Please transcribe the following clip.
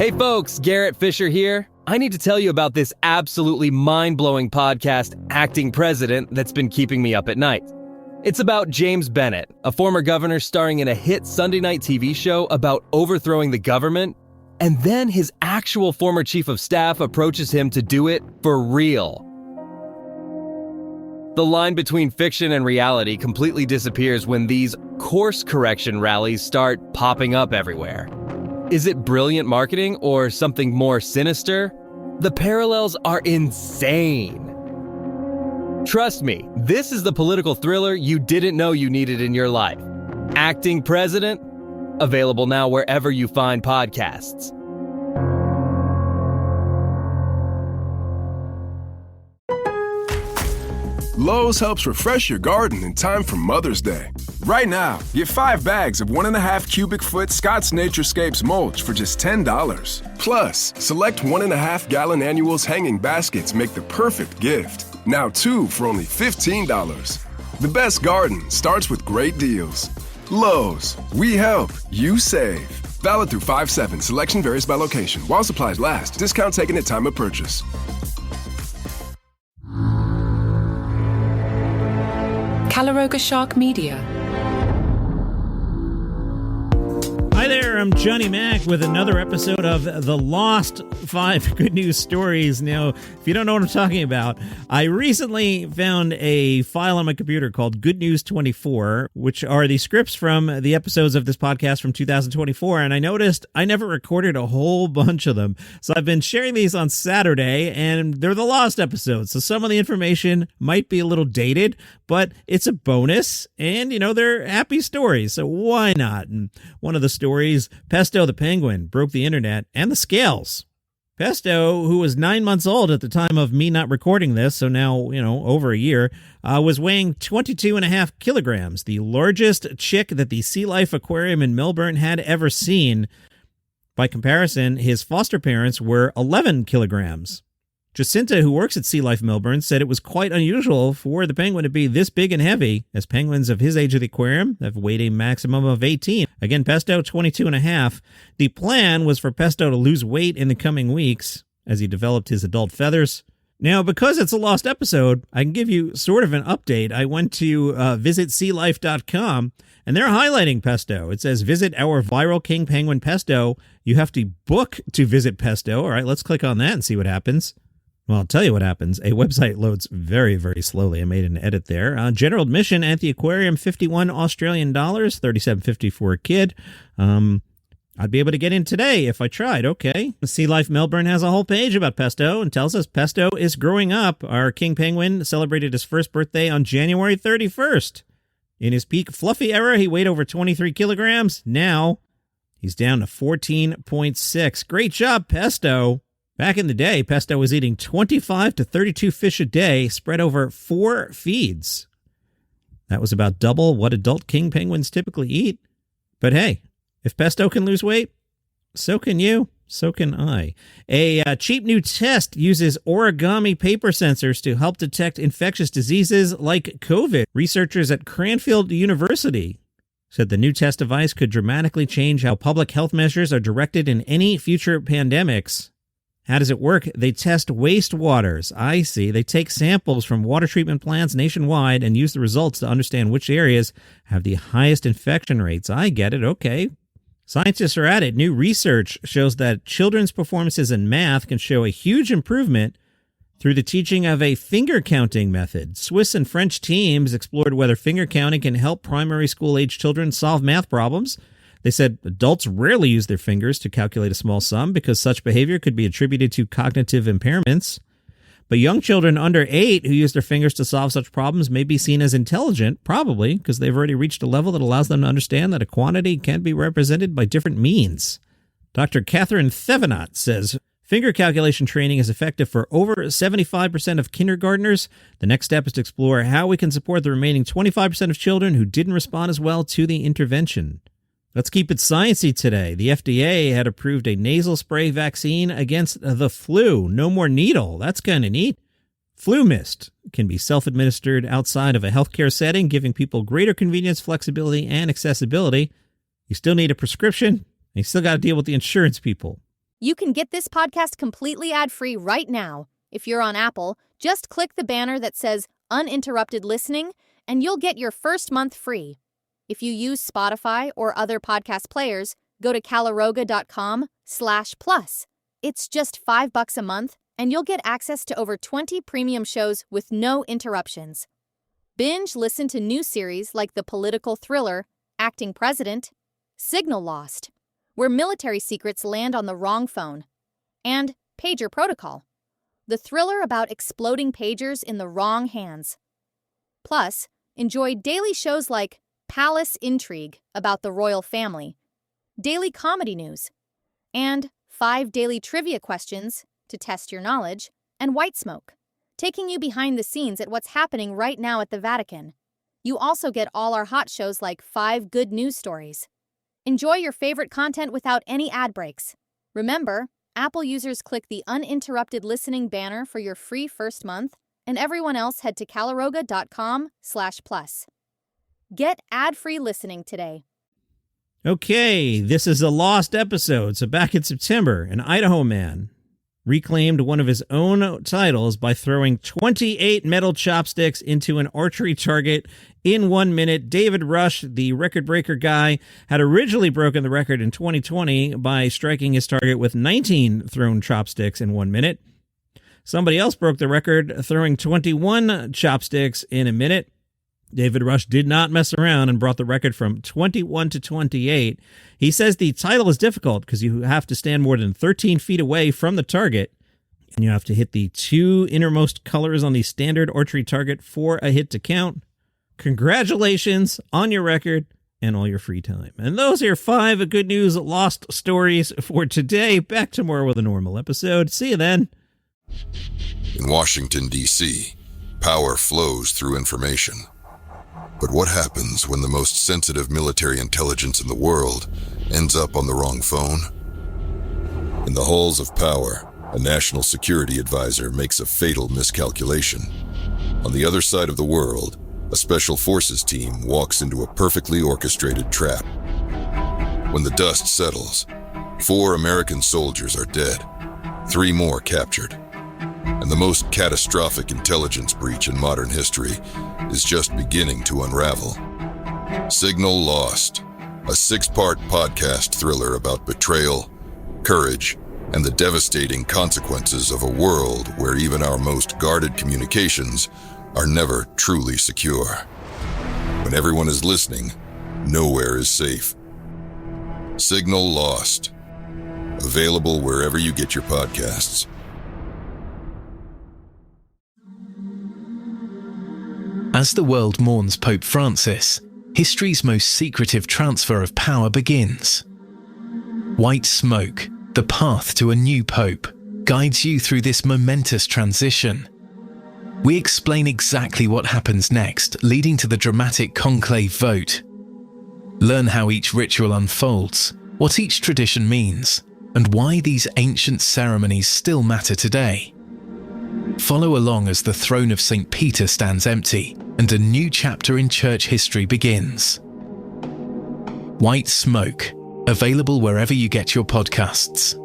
Hey folks, Garrett Fisher here. I need to tell you about this absolutely mind-blowing podcast, Acting President, that's been keeping me up at night. It's about James Bennett, a former governor starring in a hit Sunday night TV show about overthrowing the government, and then his actual former chief of staff approaches him to do it for real. The line between fiction and reality completely disappears when these course correction rallies start popping up everywhere. Is it brilliant marketing or something more sinister? The parallels are insane. Trust me, this is the political thriller you didn't know you needed in your life. Acting President, available now wherever you find podcasts. Lowe's helps refresh your garden in time for Mother's Day. Right now, get 5 bags of 1.5 cubic foot Scott's Naturescapes mulch for just $10. Plus, select 1.5 gallon annuals hanging baskets make the perfect gift. Now 2 for only $15. The best garden starts with great deals. Lowe's, we help, you save. Valid through 5/7. Selection varies by location. While supplies last. Discount taken at time of purchase. Caloroga Shark Media. Hi there, I'm Johnny Mack with another episode of The Lost 5 Good News Stories. Now, if you don't know what I'm talking about, I recently found a file on my computer called Good News 24, which are the scripts from the episodes of this podcast from 2024, and I noticed I never recorded a whole bunch of them. So I've been sharing these on Saturday, and they're the lost episodes, so some of the information might be a little dated, but it's a bonus, and, they're happy stories, so why not? And one of the stories, Pesto the penguin broke the internet and the scales. Pesto, who was 9 months old at the time of me not recording this, so now, over a year, was weighing 22.5 kilograms, the largest chick that the Sea Life Aquarium in Melbourne had ever seen. By comparison, his foster parents were 11 kilograms. Jacinta, who works at Sea Life Melbourne, said it was quite unusual for the penguin to be this big and heavy, as penguins of his age of the aquarium have weighed a maximum of 18. Again, Pesto, 22.5. The plan was for Pesto to lose weight in the coming weeks as he developed his adult feathers. Now, because it's a lost episode, I can give you sort of an update. I went to visitsealife.com, and they're highlighting Pesto. It says, visit our viral king penguin Pesto. You have to book to visit Pesto. All right, let's click on that and see what happens. Well, I'll tell you what happens. A website loads very, very slowly. I made an edit there. General admission at the aquarium, 51 Australian dollars, $37.50 for a kid. I'd be able to get in today if I tried. Okay. Sea Life Melbourne has a whole page about Pesto and tells us Pesto is growing up. Our king penguin celebrated his first birthday on January 31st. In his peak fluffy era, he weighed over 23 kilograms. Now he's down to 14.6. Great job, Pesto. Back in the day, Pesto was eating 25 to 32 fish a day, spread over 4 feeds. That was about double what adult king penguins typically eat. But hey, if Pesto can lose weight, so can you, so can I. A cheap new test uses origami paper sensors to help detect infectious diseases like COVID. Researchers at Cranfield University said the new test device could dramatically change how public health measures are directed in any future pandemics. How does it work? They test wastewaters. I see. They take samples from water treatment plants nationwide and use the results to understand which areas have the highest infection rates. I get it. Okay. Scientists are at it. New research shows that children's performances in math can show a huge improvement through the teaching of a finger counting method. Swiss and French teams explored whether finger counting can help primary school-age children solve math problems. They said adults rarely use their fingers to calculate a small sum because such behavior could be attributed to cognitive impairments. But young children under 8 who use their fingers to solve such problems may be seen as intelligent, probably because they've already reached a level that allows them to understand that a quantity can be represented by different means. Dr. Catherine Thevenot says finger calculation training is effective for over 75% of kindergartners. The next step is to explore how we can support the remaining 25% of children who didn't respond as well to the intervention. Let's keep it sciencey today. The FDA had approved a nasal spray vaccine against the flu. No more needle. That's kind of neat. Flu mist can be self-administered outside of a healthcare setting, giving people greater convenience, flexibility, and accessibility. You still need a prescription, and you still got to deal with the insurance people. You can get this podcast completely ad-free right now. If you're on Apple, just click the banner that says uninterrupted listening, and you'll get your first month free. If you use Spotify or other podcast players, go to caloroga.com/plus. It's just $5 a month, and you'll get access to over 20 premium shows with no interruptions. Binge listen to new series like the political thriller Acting President, Signal Lost, where military secrets land on the wrong phone, and Pager Protocol, the thriller about exploding pagers in the wrong hands. Plus, enjoy daily shows like Palace Intrigue about the royal family, daily comedy news, and 5 daily trivia questions to test your knowledge, and White Smoke, taking you behind the scenes at what's happening right now at the Vatican. You also get all our hot shows like 5 good news stories. Enjoy your favorite content without any ad breaks. Remember, Apple users click the uninterrupted listening banner for your free first month, and everyone else head to caloroga.com/plus. Get ad-free listening today. Okay, this is a lost episode. So back in September, an Idaho man reclaimed one of his own titles by throwing 28 metal chopsticks into an archery target in 1 minute. David Rush, the record breaker guy, had originally broken the record in 2020 by striking his target with 19 thrown chopsticks in 1 minute. Somebody else broke the record throwing 21 chopsticks in a minute. David Rush did not mess around and brought the record from 21 to 28. He says the title is difficult because you have to stand more than 13 feet away from the target, and you have to hit the 2 innermost colors on the standard archery target for a hit to count. Congratulations on your record and all your free time. And those are your 5 good news lost stories for today. Back tomorrow with a normal episode. See you then. In Washington, D.C., power flows through information. But what happens when the most sensitive military intelligence in the world ends up on the wrong phone? In the halls of power, a national security advisor makes a fatal miscalculation. On the other side of the world, a special forces team walks into a perfectly orchestrated trap. When the dust settles, 4 American soldiers are dead, 3 more captured. And the most catastrophic intelligence breach in modern history is just beginning to unravel. Signal Lost, a 6-part podcast thriller about betrayal, courage, and the devastating consequences of a world where even our most guarded communications are never truly secure. When everyone is listening, nowhere is safe. Signal Lost, available wherever you get your podcasts. As the world mourns Pope Francis, history's most secretive transfer of power begins. White Smoke, the path to a new pope, guides you through this momentous transition. We explain exactly what happens next, leading to the dramatic conclave vote. Learn how each ritual unfolds, what each tradition means, and why these ancient ceremonies still matter today. Follow along as the throne of St. Peter stands empty and a new chapter in church history begins. White Smoke, available wherever you get your podcasts.